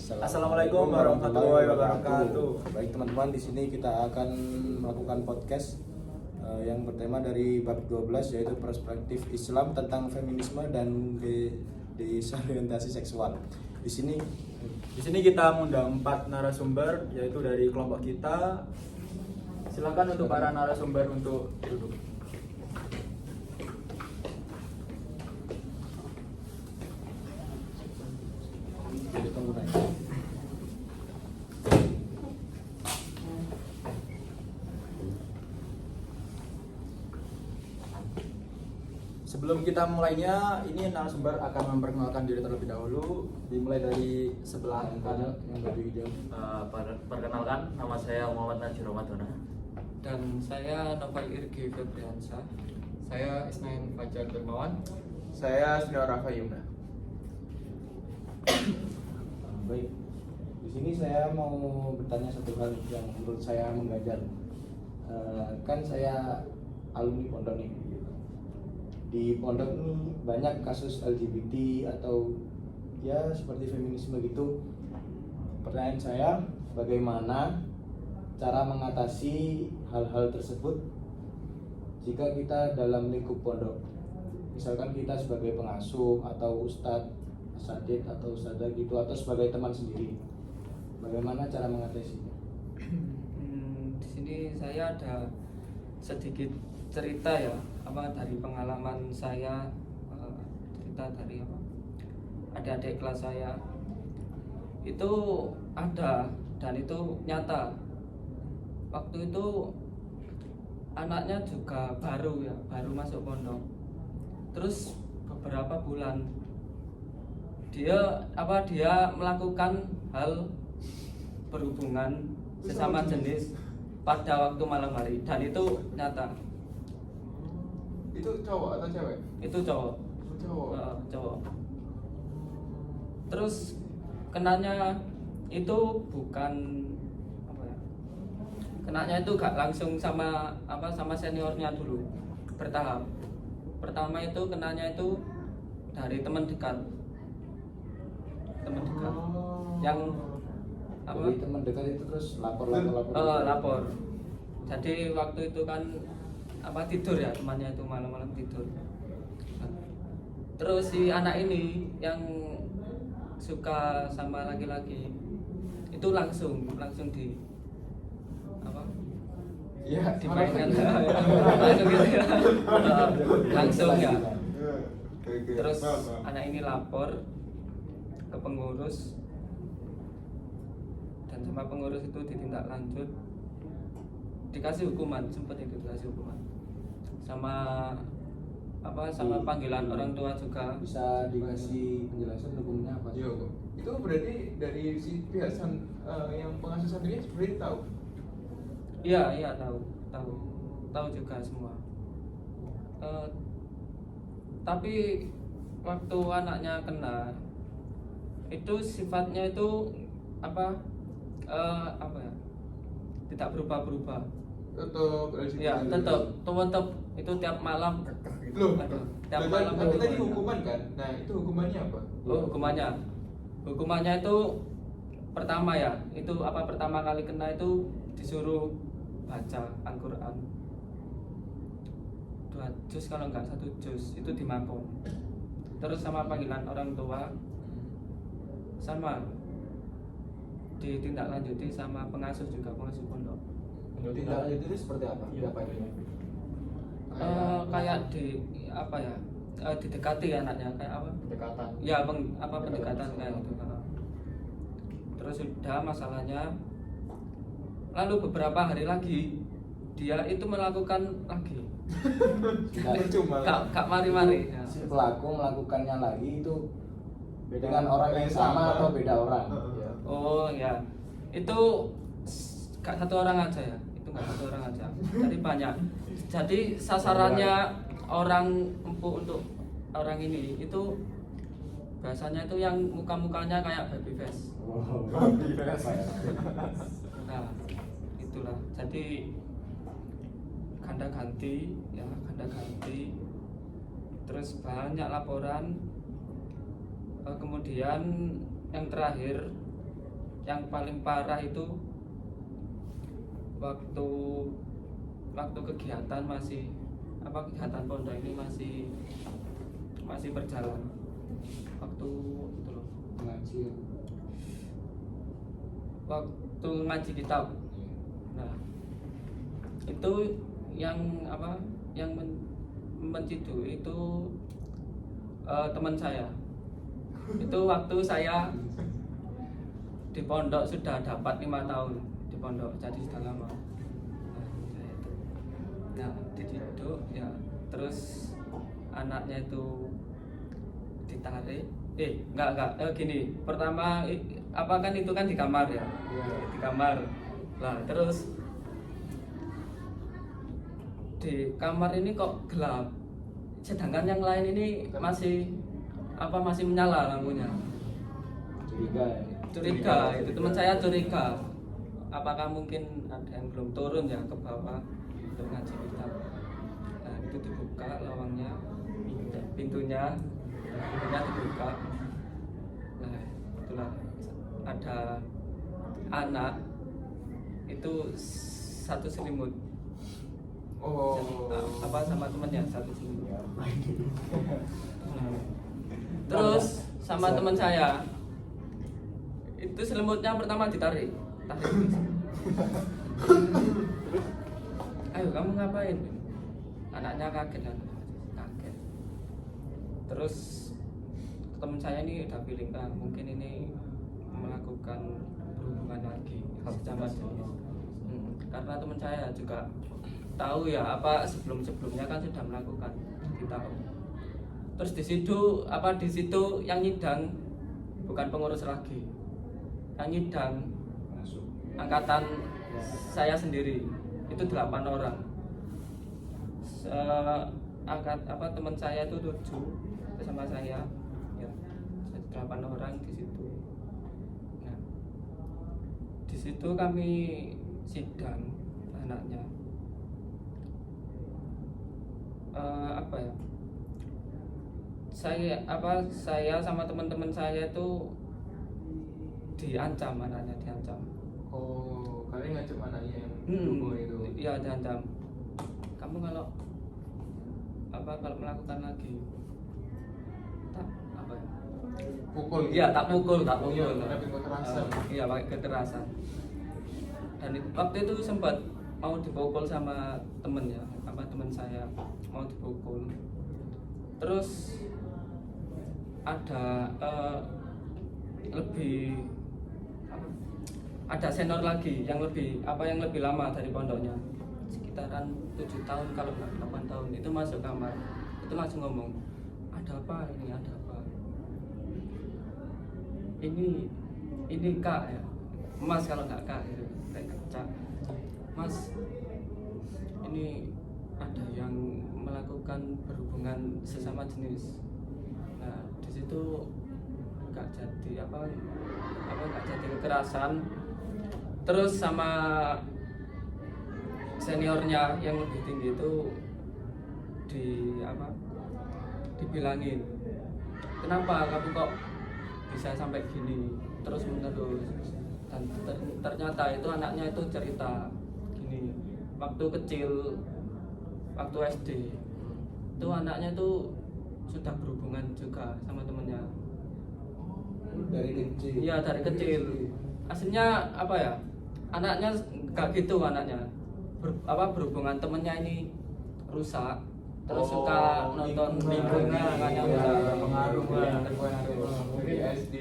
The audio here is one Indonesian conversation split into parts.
Assalamualaikum warahmatullahi wabarakatuh. Baik teman-teman, di sini kita akan melakukan podcast yang bertema dari bab 12, yaitu perspektif Islam tentang feminisme dan disorientasi seksual. Di sini kita mengundang 4 narasumber, yaitu dari kelompok kita. Silakan untuk para narasumber untuk duduk. Sebelum kita mulainya, ini narasumber akan memperkenalkan diri terlebih dahulu. Dimulai dari sebelah kanan yang lebih jauh. Perkenalkan, nama saya Muhammad Najir Romadona. Dan saya Novel Irgi Febriansyah. Saya Isnain Fajar Dermawan. Saya Senior Rafa Yumna. Baik, di sini saya mau bertanya satu hal yang menurut saya mengganjal. Kan saya alumni pondok nih. Di pondok ini banyak kasus LGBT atau ya seperti feminisme gitu. Pertanyaan saya, bagaimana cara mengatasi hal-hal tersebut jika kita dalam lingkup pondok? Misalkan kita sebagai pengasuh atau ustadz, asatid atau ustadzah gitu, atau sebagai teman sendiri, bagaimana cara mengatasinya? Di sini saya ada sedikit cerita ya, dari pengalaman saya, cerita dari adik-adik kelas saya itu ada dan itu nyata. Waktu itu anaknya juga baru masuk pondok. Terus beberapa bulan dia melakukan hal berhubungan sesama jenis pada waktu malam hari, dan itu nyata. Itu cowok atau cewek? Itu cowok. Cowok. Terus kenanya itu bukan kenanya itu gak langsung sama seniornya dulu, bertahap. Pertama itu kenanya itu dari teman dekat yang Jadi teman dekat itu terus lapor. Lapor. Jadi waktu itu kan tidur ya, temannya itu malam-malam tidur. Terus si anak ini yang suka sama laki-laki itu langsung di Iya, dimainkan langsung gitu ya. Langsung ya. Terus anak ini lapor ke pengurus, dan sama pengurus itu ditindak lanjut, dikasih hukuman, sempat itu dikasih hukuman sama panggilan orang tua juga. Bisa dikasih penjelasan hukumnya apa? Yo, itu berarti dari si pihak yang pengasuh santrinya sebenarnya tahu. Iya tahu juga semua. Tapi waktu anaknya kena itu sifatnya itu tidak berubah. Tetap itu tiap malam. Loh, tiap malam tapi tadi hukuman kan? Nah, itu hukumannya apa? Hukumannya itu pertama kali kena itu disuruh baca Al-Quran 2 juz, kalau enggak 1 juz, itu di makom. Terus sama panggilan orang tua, sama ditindaklanjuti sama pengasuh pondok. Tindak lanjut itu seperti apa? Kayak didekati anaknya, kayak apa? Pendekatan. Ya, pendekatan kayak gitu. Terus sudah masalahnya, lalu beberapa hari lagi dia itu melakukan lagi. Kak mari-mari. Si pelaku melakukannya lagi itu dengan orang yang sama atau beda orang? Oh ya, itu gak satu orang aja ya. Jadi banyak. Jadi sasarannya orang empuk untuk orang ini itu biasanya itu yang muka-mukanya kayak baby face. Nah, itulah. Jadi ganda ganti. Terus banyak laporan. Kemudian yang terakhir yang paling parah itu waktu kegiatan kegiatan pondok ini masih berjalan, waktu itu loh, Ngaji. waktu ngaji kitab. Nah, itu yang menciduk itu teman saya. Itu waktu saya di pondok sudah dapat 5 tahun di pondok, jadi sudah lama. Nah, diciduk ya, terus anaknya itu ditarik. Enggak, gini. Pertama kan itu kan di kamar ya. Di kamar. Lah, terus di kamar ini kok gelap. Sedangkan yang lain ini masih menyala lampunya. Curiga, itu teman saya curiga. Apakah mungkin ada yang belum turun ya ke bawah untuk ngaji kitab. Nah, itu dibuka lawangnya, pintunya dibuka. Nah, itulah ada anak itu satu selimut. Oh. Sama temannya satu selimut. Nah, terus sama teman saya itu selimutnya pertama tarik. Ayo kamu ngapain? Anaknya kaget. Terus teman saya ini udah feeling mungkin ini melakukan berhubungan lagi sama jenis. Karena teman saya juga tahu ya sebelumnya kan sudah melakukan, tahu. Terus di situ yang nyidang bukan pengurus lagi, yang nyidang angkatan saya sendiri, itu 8 orang. Teman saya itu 7 bersama saya ya, 8 orang di situ. Nah, di situ kami sidang anaknya. Saya sama teman-teman saya itu diancam, anaknya diancam. Oh, kalian ngancam anaknya yang berhubungan itu? Iya, diancam. Kamu kalau melakukan lagi Pukul? Iya, tak pukul. Iya, pakai kekerasan. Iya, pakai kekerasan. Dan waktu itu sempat mau dipukul sama temen saya, mau dipukul. Terus ada senior lagi yang lebih lama dari pondoknya, sekitaran 7 tahun kalau nggak 8 tahun. Itu masuk kamar, itu langsung ngomong, ada apa ini kak ya, mas, kalau nggak kak gitu, kayak kecak, mas, ini ada yang melakukan berhubungan sesama jenis. Nah, di situ nggak jadi kekerasan. Terus sama seniornya yang lebih tinggi itu dibilangin, kenapa kamu kok bisa sampai gini terus menerus. Dan ternyata itu anaknya itu cerita gini, waktu kecil, waktu SD itu anaknya itu sudah berhubungan juga sama temennya. Dari kecil? Iya, dari kecil. Aslinya anaknya gak gitu, anaknya berhubungan, temennya ini rusak, terus suka nonton lingkungannya rusak. Pengaruh Iya. dari SD.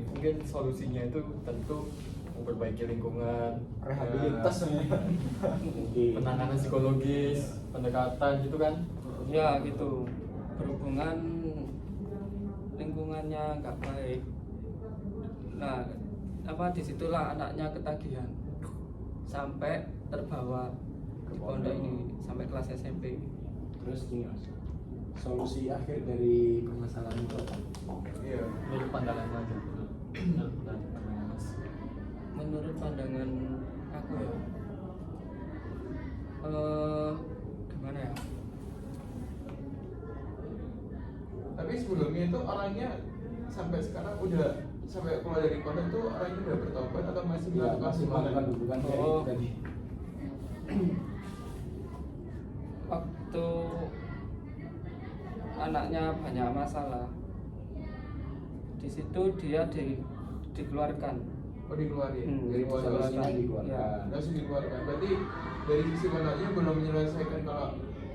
Mungkin solusinya itu tentu memperbaiki lingkungan, Rehabilitas sebenarnya. penanganan psikologis, pendekatan gitu kan. Ya gitu, berhubungan lingkungannya nggak baik. Nah, disitulah anaknya ketagihan sampai terbawa di pondok ini sampai kelas SMP. Terus gini mas, solusi akhir dari permasalahan itu apa? Iya. Menurut pandangan aja. Menurut pandangan aku ya, gimana ya? Tapi sebelumnya itu orangnya sampai sekarang udah sampai keluar dari pondok itu orang ini udah bertobat atau masih Ya, melakukan masih melakukan hubungan kayak Oh. itu tadi. Waktu anaknya banyak masalah, di situ dia dikeluarkan. Oh dikeluarin Hmm, dari Solusinya pondok. dikeluarkan. dikeluarkan. Langsung dikeluarkan. Berarti dari sisi pondoknya belum menyelesaikan, kalau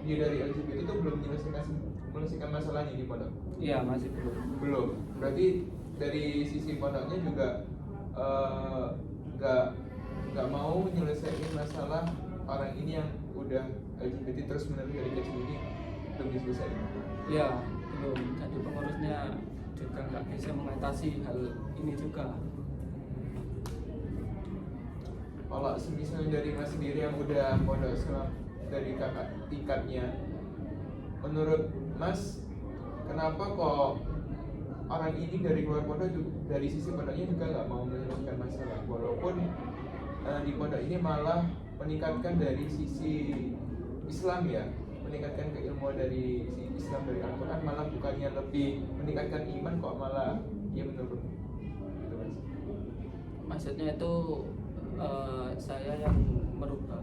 dia dari LGBT itu belum menyelesaikan masalahnya di pondok. Iya, masih belum. Belum. Berarti dari sisi pondoknya juga nggak mau menyelesaikan masalah orang ini yang udah LGBT terus menerus dari kecil ini, belum diselesaikan. Iya, belum. Jadi pengurusnya juga nggak bisa mengatasi hal ini juga. Kalau semisal dari Mas sendiri yang udah pondok Islam dari kakak tingkatnya, menurut Mas kenapa kok orang ini dari luar pondok juga, dari sisi pondoknya juga nggak mau menyelesaikan masalah, walaupun di pondok ini malah meningkatkan dari sisi Islam ya, meningkatkan keilmuan dari si Islam dari Al-Quran, malah bukannya lebih meningkatkan iman kok malah ya menurun gitu Mas. Maksudnya itu saya yang merubah.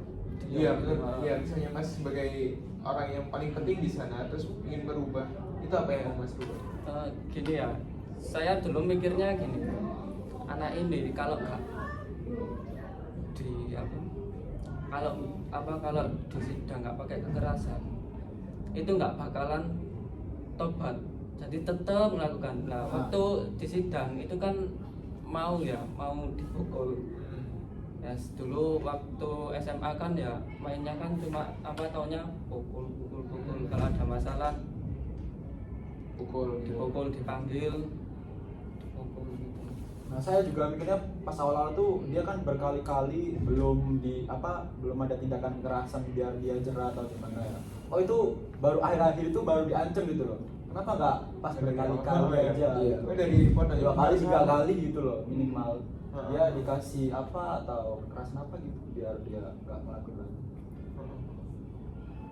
Iya betul. Iya, misalnya Mas sebagai orang yang paling penting di sana terus ingin berubah, itu apa yang mau Mas rubah? Gini ya, saya dulu mikirnya gini, anak ini kalau nggak di kalau di sidang nggak pakai kekerasan, itu nggak bakalan tobat, jadi tetap melakukan. Nah, waktu di sidang itu kan mau dipukul. Ya, dulu waktu SMA kan ya mainnya kan cuma taunya pukul. Kalau ada masalah Pukul gitu. dipukul, dipanggil, dipukul gitu. Nah, saya juga mikirnya pas awal-awal tuh dia kan berkali-kali belum ada tindakan kekerasan biar dia jerah atau gimana ya. Oh, itu baru akhir-akhir itu baru diancam gitu loh. Kenapa nggak pas Dari berkali-kali awal ya? aja? Iya. Oh, dari pondok 2 kali 3 kali gitu loh minimal. Hmm. Dia dikasih apa atau kekerasan apa gitu biar dia nggak melakukan lagi.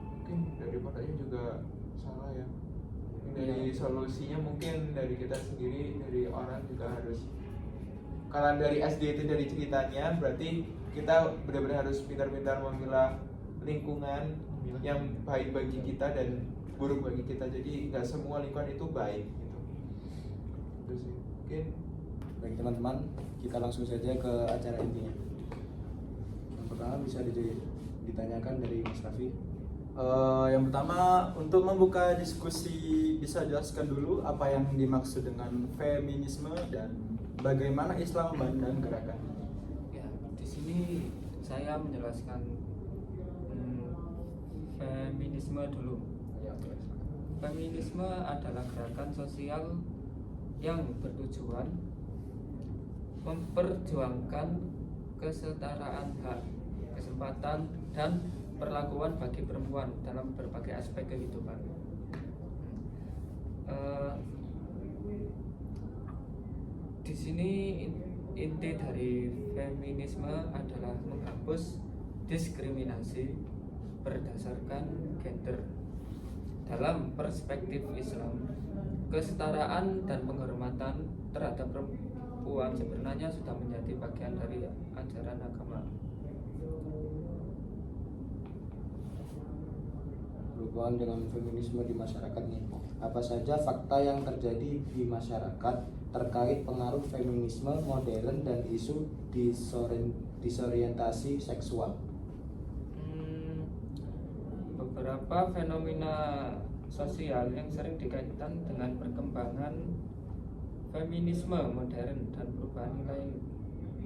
Mungkin dari pondoknya juga salah ya. Dari solusinya mungkin dari kita sendiri, dari orang juga harus, kalau dari SD itu dari ceritanya berarti kita benar-benar harus pintar-pintar memilah lingkungan yang baik bagi kita dan buruk bagi kita. Jadi nggak semua lingkungan itu baik gitu. Itu sih. Mungkin Baik teman-teman, kita langsung saja ke acara intinya. Yang pertama bisa ditanyakan dari Mas Raffi. Yang pertama, untuk membuka diskusi bisa jelaskan dulu apa yang dimaksud dengan feminisme dan bagaimana Islam memandang gerakan ini. Ya, di sini saya menjelaskan feminisme dulu. Ya, Feminisme adalah gerakan sosial yang bertujuan memperjuangkan kesetaraan hak, kesempatan, dan perlakuan bagi perempuan dalam berbagai aspek kehidupan. Di sini inti dari feminisme adalah menghapus diskriminasi berdasarkan gender. Dalam perspektif Islam, kesetaraan dan penghormatan terhadap perempuan sebenarnya sudah menjadi bagian dari ajaran agama. Berhubungan dengan feminisme di masyarakat nih, apa saja fakta yang terjadi di masyarakat terkait pengaruh feminisme modern dan isu disorientasi seksual? Beberapa fenomena sosial yang sering dikaitkan dengan perkembangan feminisme modern dan perubahan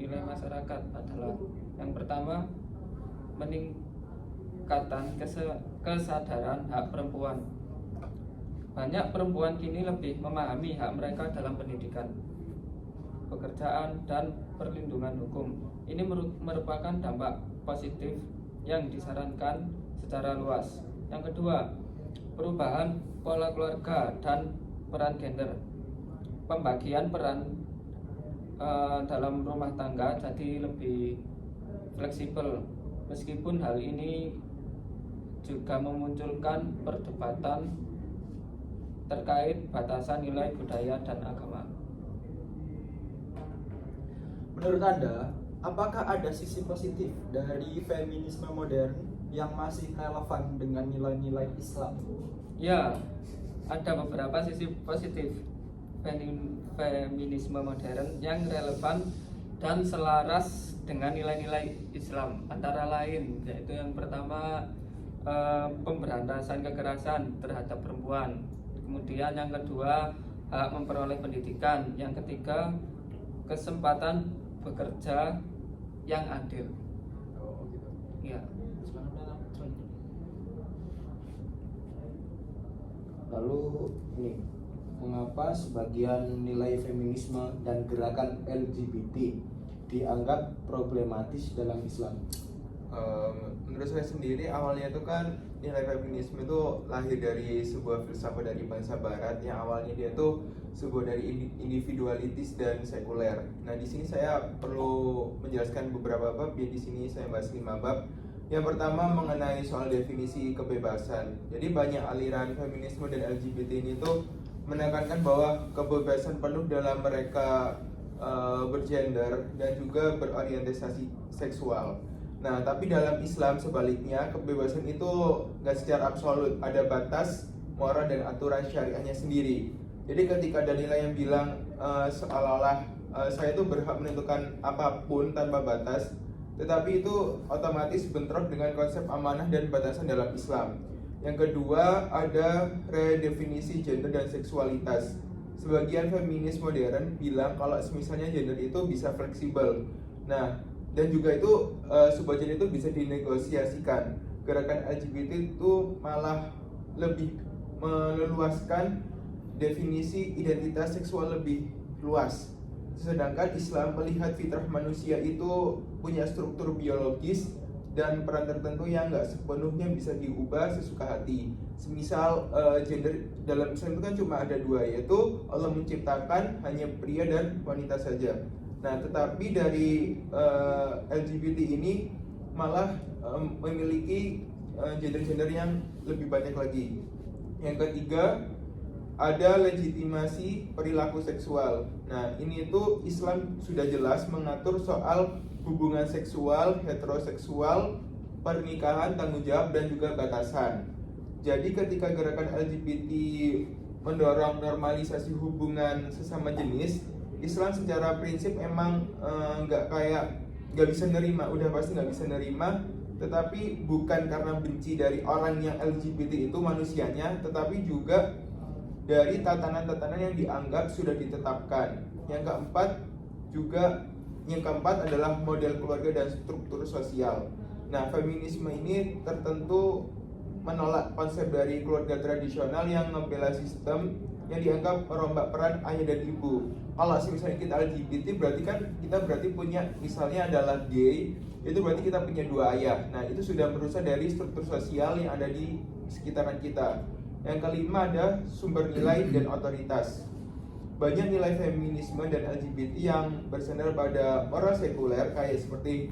nilai masyarakat adalah: yang pertama, peningkatan kesadaran hak perempuan. Banyak perempuan kini lebih memahami hak mereka dalam pendidikan, pekerjaan, dan perlindungan hukum. Ini merupakan dampak positif yang disarankan secara luas. Yang kedua, perubahan pola keluarga dan peran gender. Pembagian peran dalam rumah tangga jadi lebih fleksibel. Meskipun hal ini juga memunculkan perdebatan terkait batasan nilai budaya dan agama. menurut Anda, apakah ada sisi positif dari feminisme modern yang masih relevan dengan nilai-nilai Islam? Ya, ada beberapa sisi positif feminisme modern yang relevan dan selaras dengan nilai-nilai Islam, antara lain yaitu yang pertama pemberantasan kekerasan terhadap perempuan, kemudian yang kedua hak memperoleh pendidikan, yang ketiga kesempatan bekerja yang adil. Oh gitu. Ya. Lalu ini, mengapa sebagian nilai feminisme dan gerakan LGBT dianggap problematis dalam Islam? Menurut saya sendiri awalnya itu kan nilai feminisme itu lahir dari sebuah filsafat dari bangsa barat yang awalnya dia tuh sebuah dari individualitis dan sekuler. Nah, di sini saya perlu menjelaskan beberapa bab. Ya, di sini saya bahas 5 bab. Yang pertama mengenai soal definisi kebebasan. Jadi banyak aliran feminisme dan LGBT ini tuh menekankan bahwa kebebasan penuh dalam mereka bergender dan juga berorientasi seksual. Nah, tapi dalam Islam sebaliknya, kebebasan itu nggak secara absolut, ada batas, moral dan aturan syariahnya sendiri. Jadi ketika ada nilai yang bilang seolah-olah saya itu berhak menentukan apapun tanpa batas, tetapi itu otomatis bentrok dengan konsep amanah dan batasan dalam Islam. Yang kedua, ada redefinisi gender dan seksualitas. Sebagian feminis modern bilang kalau misalnya gender itu bisa fleksibel. Nah, dan juga itu sebuah gender itu bisa dinegosiasikan. Gerakan LGBT itu malah lebih meluaskan definisi identitas seksual lebih luas. Sedangkan Islam melihat fitrah manusia itu punya struktur biologis dan peran tertentu yang nggak sepenuhnya bisa diubah sesuka hati. Semisal gender dalam Islam itu kan cuma ada 2, yaitu Allah menciptakan hanya pria dan wanita saja. Nah, tetapi dari LGBT ini malah memiliki gender-gender yang lebih banyak lagi. Yang ketiga, ada legitimasi perilaku seksual. Nah, ini itu Islam sudah jelas mengatur soal hubungan seksual, heteroseksual, pernikahan, tanggung jawab, dan juga batasan. Jadi ketika gerakan LGBT mendorong normalisasi hubungan sesama jenis, Islam secara prinsip emang nggak bisa nerima, udah pasti nggak bisa nerima. Tetapi bukan karena benci dari orang yang LGBT itu manusianya, tetapi juga dari tatanan-tatanan yang dianggap sudah ditetapkan. Yang keempat adalah model keluarga dan struktur sosial. Nah, feminisme ini tertentu menolak konsep dari keluarga tradisional yang membela sistem yang dianggap merombak peran ayah dan ibu. Kalau misalnya kita LGBT berarti kan kita punya, misalnya adalah gay, itu berarti kita punya 2 ayah. Nah, itu sudah merusak dari struktur sosial yang ada di sekitaran kita. Yang kelima ada sumber nilai dan otoritas. Banyak nilai feminisme dan LGBT yang bersandar pada moral sekuler kayak seperti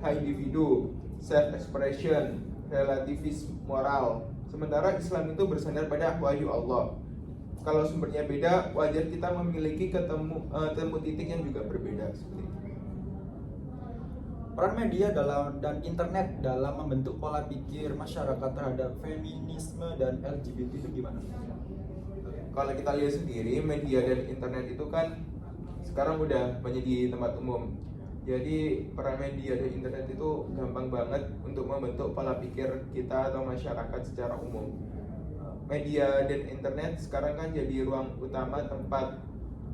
hak individu, self expression, relativisme moral. Sementara Islam itu bersandar pada wahyu Allah. Kalau sumbernya beda, wajar kita memiliki temu titik yang juga berbeda seperti itu. Peran media dan internet dalam membentuk pola pikir masyarakat terhadap feminisme dan LGBT itu gimana? Kalau kita lihat sendiri, media dan internet itu kan sekarang udah banyak di tempat umum. Jadi peran media dan internet itu gampang banget untuk membentuk pola pikir kita atau masyarakat secara umum. Media dan internet sekarang kan jadi ruang utama tempat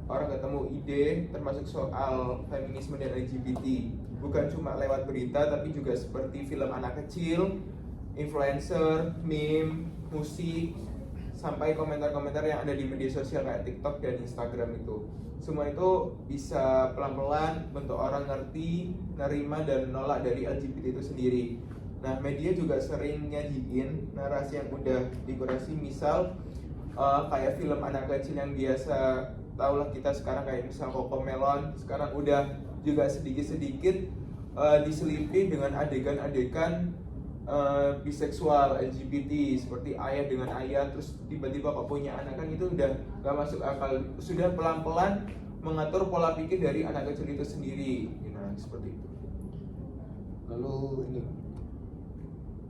orang ketemu ide, termasuk soal feminisme dan LGBT. Bukan cuma lewat berita, tapi juga seperti film anak kecil, influencer, meme, musik, sampai komentar-komentar yang ada di media sosial kayak TikTok dan Instagram itu. Semua itu bisa pelan-pelan bentuk orang ngerti, nerima, dan nolak dari LGBT itu sendiri. Nah, media juga sering nyajiin narasi yang udah dikurasi, misal kayak film anak kecil yang biasa tahulah kita sekarang, kayak misal Cocomelon, sekarang udah juga sedikit-sedikit diselipi dengan adegan-adegan biseksual, LGBT, seperti ayah dengan ayah, terus tiba-tiba kok punya anak, kan itu udah gak masuk akal. Sudah pelan-pelan mengatur pola pikir dari anak kecil itu sendiri. Nah, seperti itu. Lalu ini,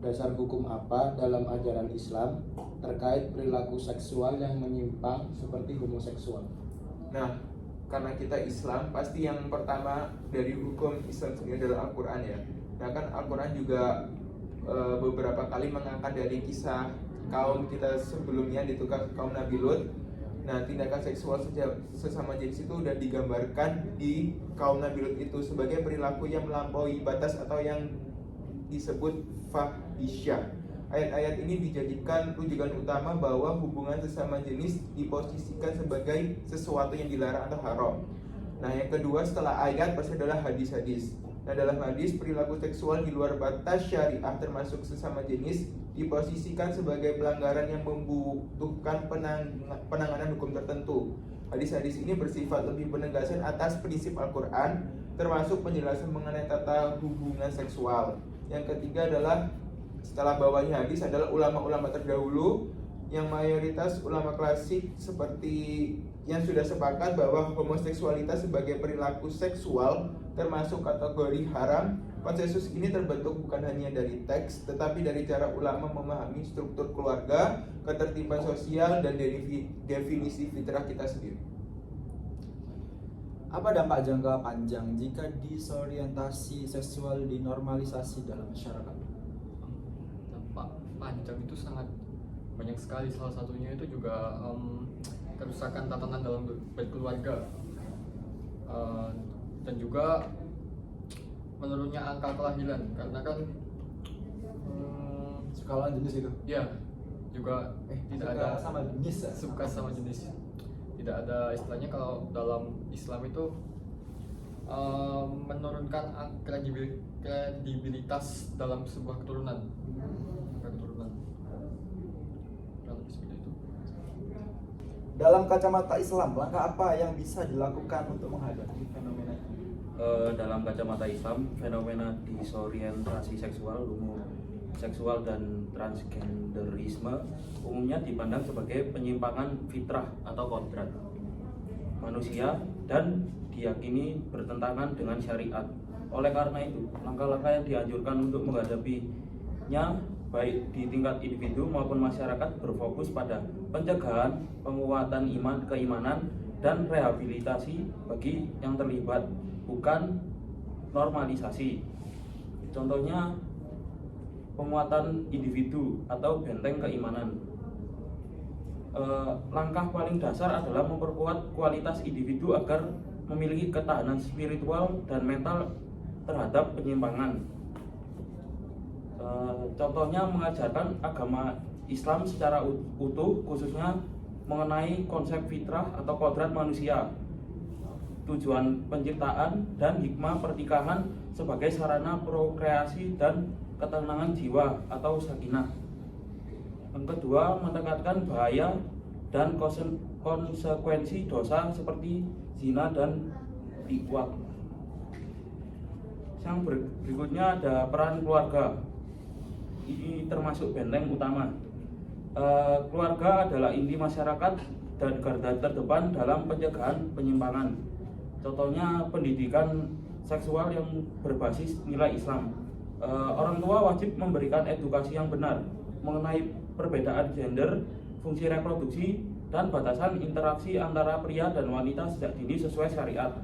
dasar hukum apa dalam ajaran Islam terkait perilaku seksual yang menyimpang seperti homoseksual? Nah, karena kita Islam, pasti yang pertama dari hukum Islam sendiri adalah Al-Quran ya. Nah kan Al-Quran juga beberapa kali mengangkat dari kisah kaum kita sebelumnya, yaitu kaum Nabi Lut. Nah, tindakan seksual sesama jenis itu udah digambarkan di kaum Nabi Lut itu sebagai perilaku yang melampaui batas atau yang disebut fahisyah. Ayat-ayat ini dijadikan rujukan utama bahwa hubungan sesama jenis diposisikan sebagai sesuatu yang dilarang atau haram. Nah, yang kedua setelah ayat pasti adalah hadis-hadis. Nah, dalam hadis perilaku seksual di luar batas syariah termasuk sesama jenis diposisikan sebagai pelanggaran yang membutuhkan penanganan hukum tertentu. Hadis-hadis ini bersifat lebih penegasan atas prinsip Al-Quran, termasuk penjelasan mengenai tata hubungan seksual. Yang ketiga adalah setelah bawahnya hadis adalah ulama-ulama terdahulu yang mayoritas ulama klasik seperti yang sudah sepakat bahwa homoseksualitas sebagai perilaku seksual termasuk kategori haram. Konsensus ini terbentuk bukan hanya dari teks tetapi dari cara ulama memahami struktur keluarga, ketertiban sosial, dan definisi fitrah kita sendiri. Apa dampak jangka panjang jika disorientasi seksual dinormalisasi dalam masyarakat? Dampak panjang itu sangat banyak sekali. Salah satunya itu juga kerusakan tatanan dalam berkeluarga, dan juga menurunnya angka kelahiran karena kan Suka lawan jenis itu? ya juga tidak suka sama jenis ya? suka sama jenis, tidak ada istilahnya kalau dalam Islam itu menurunkan kredibilitas dalam sebuah keturunan. Dalam kacamata Islam, langkah apa yang bisa dilakukan untuk menghadapi fenomena ini? Dalam kacamata Islam, fenomena disorientasi seksual, seksual dan transgenderisme umumnya dipandang sebagai penyimpangan fitrah atau kodrat manusia dan diyakini bertentangan dengan syariat. Oleh karena itu, langkah-langkah yang dianjurkan untuk menghadapinya baik di tingkat individu maupun masyarakat berfokus pada pencegahan, penguatan keimanan, dan rehabilitasi bagi yang terlibat, bukan normalisasi. Contohnya penguatan individu atau benteng keimanan. Langkah paling dasar adalah memperkuat kualitas individu agar memiliki ketahanan spiritual dan mental terhadap penyimpangan. Contohnya mengajarkan agama Islam secara utuh, khususnya mengenai konsep fitrah atau kodrat manusia, tujuan penciptaan, dan hikmah pernikahan sebagai sarana prokreasi dan ketenangan jiwa atau sakinah. Yang kedua, menekankan bahaya dan konsekuensi dosa seperti zina dan liwat. Yang berikutnya ada peran keluarga. Ini termasuk benteng utama. Keluarga adalah inti masyarakat dan garda terdepan dalam pencegahan penyimpangan. Contohnya pendidikan seksual yang berbasis nilai Islam. Orang tua wajib memberikan edukasi yang benar mengenai perbedaan gender, fungsi reproduksi, dan batasan interaksi antara pria dan wanita sejak dini sesuai syariat.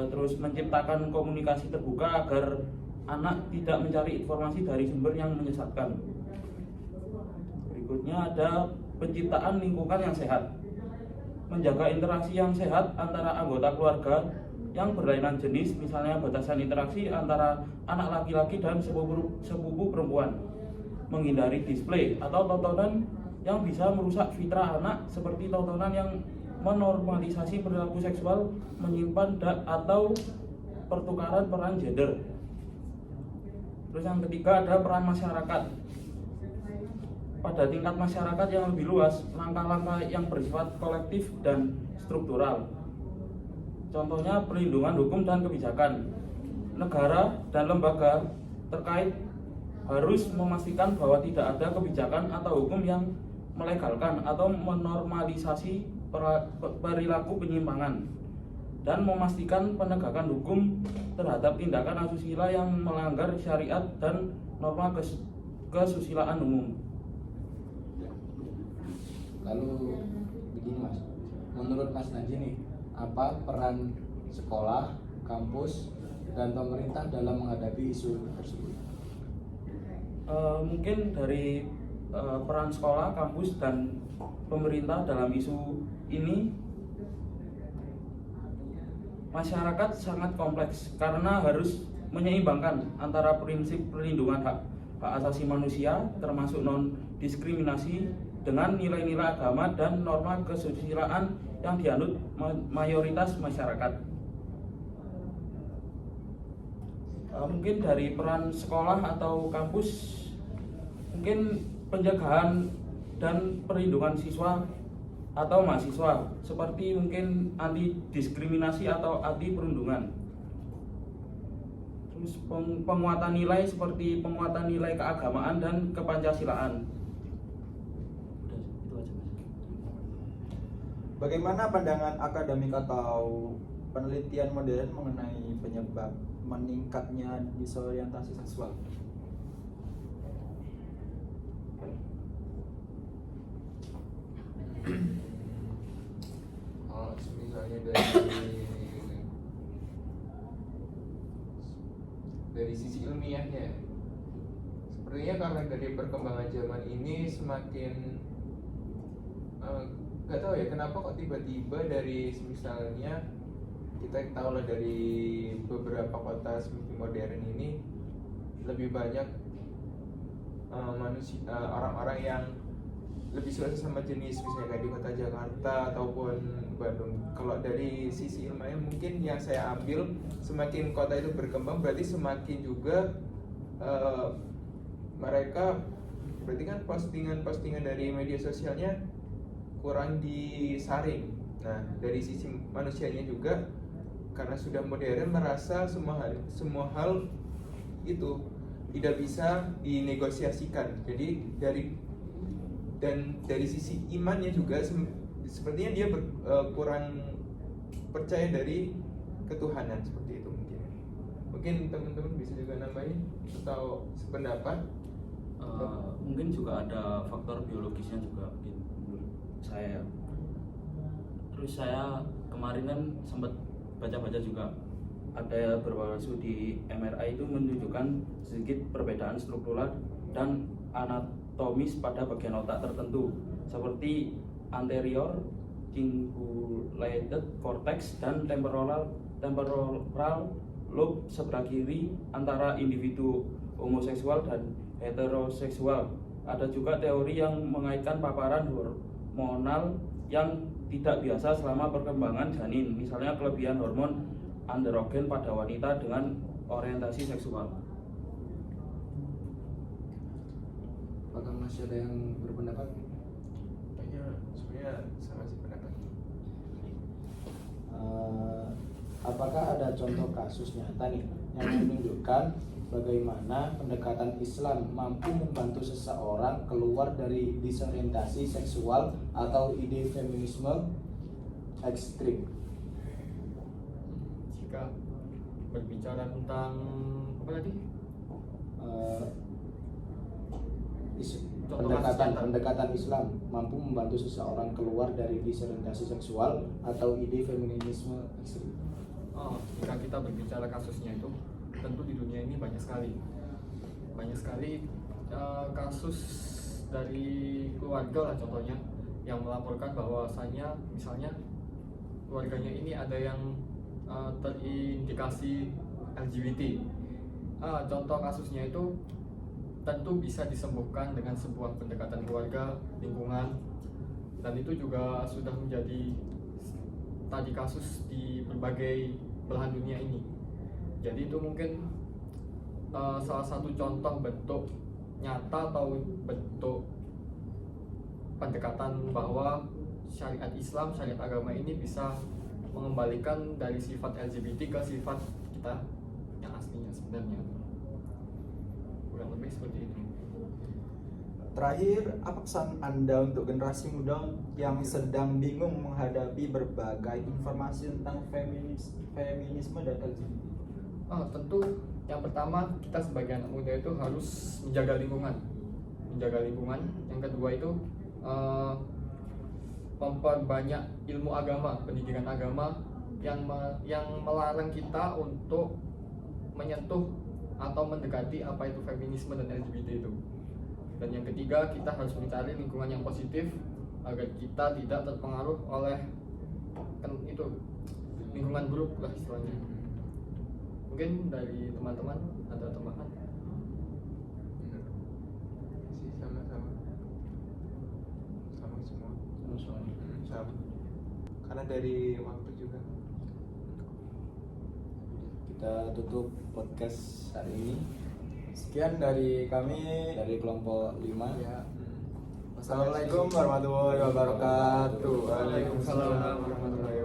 Terus menciptakan komunikasi terbuka agar anak tidak mencari informasi dari sumber yang menyesatkan. Berikutnya ada penciptaan lingkungan yang sehat. Menjaga interaksi yang sehat antara anggota keluarga yang berlainan jenis, misalnya batasan interaksi antara anak laki-laki dan sepupu perempuan. Menghindari display atau tontonan yang bisa merusak fitrah anak seperti tontonan yang menormalisasi perilaku seksual, menyimpan atau pertukaran peran gender. Terus yang ketiga ada peran masyarakat. Pada tingkat masyarakat yang lebih luas, langkah-langkah yang bersifat kolektif dan struktural. Contohnya perlindungan hukum dan kebijakan. Negara dan lembaga terkait harus memastikan bahwa tidak ada kebijakan atau hukum yang melegalkan atau menormalisasi perilaku penyimpangan. dan memastikan penegakan hukum terhadap tindakan asusila yang melanggar syariat dan norma kesusilaan umum. Lalu begini Mas, menurut Mas Najib nih, apa peran sekolah, kampus, dan pemerintah dalam menghadapi isu tersebut? Mungkin dari peran sekolah, kampus, dan pemerintah dalam isu ini, masyarakat sangat kompleks karena harus menyeimbangkan antara prinsip perlindungan hak asasi manusia termasuk non-diskriminasi dengan nilai-nilai agama dan norma kesusilaan yang dianut mayoritas masyarakat. Mungkin dari peran sekolah atau kampus, mungkin penjagaan dan perlindungan siswa atau mahasiswa, seperti mungkin anti diskriminasi atau anti perundungan. Terus penguatan nilai seperti penguatan nilai keagamaan dan kepancasilaan. Udah, itu aja, Mas. Bagaimana pandangan akademik atau penelitian modern mengenai penyebab meningkatnya disorientasi seksual? Kalau misalnya dari sisi ilmiahnya, sepertinya karena dari perkembangan zaman ini semakin nggak tahu ya kenapa kok tiba-tiba dari misalnya kita tahu lah dari beberapa kota semakin modern ini lebih banyak orang-orang yang lebih suka sama jenis, misalnya kayak di kota Jakarta ataupun Bandung. Kalau dari sisi ilmiah mungkin yang saya ambil, semakin kota itu berkembang berarti semakin juga mereka berarti kan postingan-postingan dari media sosialnya kurang disaring. Nah, dari sisi manusianya juga karena sudah modern merasa semua hal itu tidak bisa dinegosiasikan. Jadi dari sisi imannya juga sepertinya dia kurang percaya dari ketuhanan, seperti itu mungkin. Mungkin teman-teman bisa juga nambahin atau sependapat. Mungkin juga ada faktor biologisnya juga menurut saya. Terus saya kemarin kan sempat baca-baca juga, ada beberapa studi MRI itu menunjukkan sedikit perbedaan struktural dan anatomis pada bagian otak tertentu seperti anterior cingulated cortex dan temporal lobe sebelah kiri antara individu homoseksual dan heteroseksual. Ada juga teori yang mengaitkan paparan hormonal yang tidak biasa selama perkembangan janin, misalnya kelebihan hormon androgen pada wanita dengan orientasi seksual. Apakah masih ada yang berpendapat? Sebenarnya sama sih pendapat. Apakah ada contoh kasus nyata nih yang menunjukkan bagaimana pendekatan Islam mampu membantu seseorang keluar dari disorientasi seksual atau ide feminisme ekstrim? Jika berbicara tentang apa tadi? Pendekatan Islam mampu membantu seseorang keluar dari disorientasi seksual atau ide feminisme ekstrim. Jika kita berbicara kasusnya itu, tentu di dunia ini banyak sekali kasus dari keluarga lah contohnya yang melaporkan bahwasanya misalnya keluarganya ini ada yang terindikasi LGBT. Contoh kasusnya itu tentu bisa disembuhkan dengan sebuah pendekatan keluarga, lingkungan, dan itu juga sudah menjadi tadi kasus di berbagai belahan dunia ini. Jadi itu mungkin salah satu contoh bentuk nyata atau bentuk pendekatan bahwa syariat Islam, syariat agama ini bisa mengembalikan dari sifat LGBT ke sifat kita yang aslinya sebenarnya. Kurang lebih seperti itu. Terakhir, apa pesan Anda untuk generasi muda yang sedang bingung menghadapi berbagai informasi tentang feminisme dan LGBT? Tentu yang pertama kita sebagai anak muda itu harus menjaga lingkungan. Yang kedua itu memperbanyak ilmu agama, pendidikan agama yang melarang kita untuk menyentuh atau mendekati apa itu feminisme dan LGBT itu. Dan yang ketiga, kita harus mencari lingkungan yang positif agar kita tidak terpengaruh oleh lingkungan buruk lah istilahnya. Mungkin dari teman-teman ada tambahan? Sih sama-sama semua. Sama. Karena dari waktu juga. Kita tutup podcast hari ini Sekian dari kami. dari kelompok 5. Ya. Wassalamualaikum warahmatullahi wabarakatuh. Waalaikumsalam warahmatullahi wabarakatuh.